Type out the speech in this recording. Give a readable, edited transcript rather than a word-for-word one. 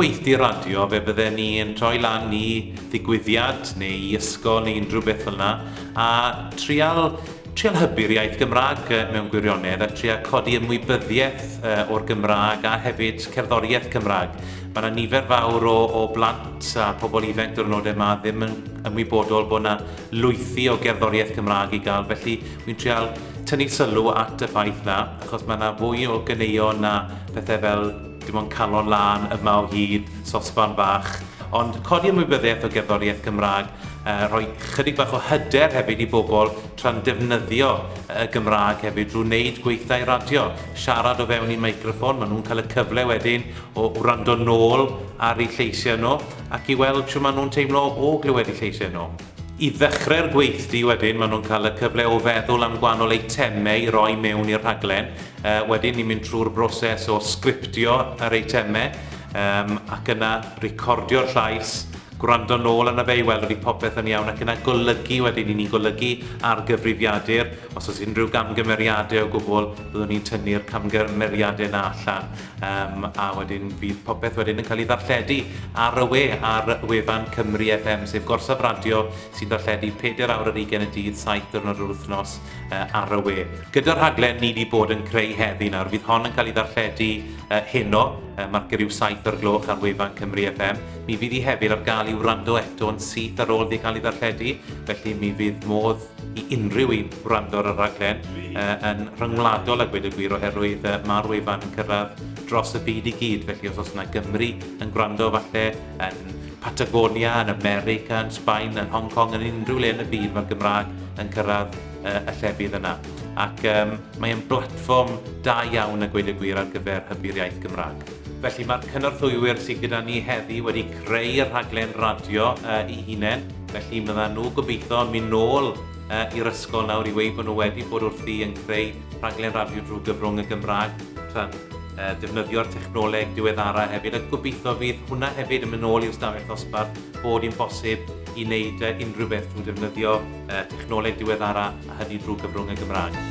gweithdi radio, fe bydden ni'n troi lan i ddigwyddiad neu i ysgol neu unrhyw beth fel yna, a trial hybu'r iaith Gymraeg mewn gwirionedd a trial codi ymwybyddiaeth o'r Gymraeg a hefyd cerddoriaeth Cymraeg. Mae yna nifer fawr o blant a pobl ifanc diwrnodau yma ddim yn ymwybodol bod yna lwythi o gerddoriaeth Cymraeg i gael, felly wy'n trial tynnu sylw at y ffaith na, achos mae yna fwy o ganeuon na pethau fel dim ond calon lan yma o hyd, sosban bach, ond codi ymwybyddiaeth o gerddoriaeth Gymraeg, rhoi chydig bach o hyder hefyd i bobl tra'n defnyddio y Gymraeg hefyd drwy wneud gweithdai radio. Siarad o fewn i meicroffon, maen nhw'n cael y cyfle wedyn o wrando nôl ar eu lleisiau nhw ac i weld sut maen nhw'n teimlo o glywed eu lleisiau nhw. I ddechrau'r gweithdi wedyn, maen nhw'n cael y cyfle o feddwl am gwahanol eitemau i roi mewn i'r rhaglen. Wedyn ni'n mynd trwy'r broses o sgriptio yr eitemau ac yna recordio'r llais, gwrando nôl yna fe i weld wedi popeth yn iawn ac yna golygu wedyn i ni golygu ar gyfrifiadur. Os oes unrhyw gamgymeriadau o gwbl, byddwn ni'n tynnu'r camgymeriadau yna allan a wedyn fydd popeth wedyn yn cael ei ddarlledu ar y we, ar wefan Cymru FM, sef gorsaf radio sy'n darlledu 4 awr ar 20 y dydd, 7 diwrnod yr wythnos ar y we. Gyda'r rhaglen ni wedi bod yn creu heddi nawr, fydd hon yn cael ei ddarlledu heno, marcio ryw 7 o'r gloch ar wefan Cymru FM. Mi fydd hi hefyd ar gael i'w wrando eto yn syth ar ôl wedi cael ei ddarlledu, felly mi fydd modd i unrhyw un wrando ar y rhaglen yn rhyngwladol a gweud y gwir oherwydd mae'r wefan yn cyrraedd dros y byd i gyd, felly os oes yna Gymru yn gwrando falle yn Patagonia, yn America, yn Sbaen, yn Hong Kong, yn unrhyw le yn y byd, mae'r Gymraeg yn cyrraedd y llefydd yna. Ac mae'n blatfform da iawn a gweud y gwir ar gyfer hybu'r iaith Gymraeg. Felly mae'r cynorthwywyr sydd gyda ni heddi wedi creu'r rhaglen radio i hunain, felly byddan nhw gobeithio mynd nôl i'r ysgol nawr i weid bod nhw wedi bod wrthi yn creu rhaglen radio drwy gyfrwng y Gymraeg, tra'n defnyddio'r technoleg diweddara hefyd, a gobeithio fydd hwnna hefyd yn mynd nôl i'r stafell ddosbarth bod hi'n bosib i wneud unrhyw beth drwy defnyddio technoleg diweddara a hynny drwy gyfrwng y Gymraeg.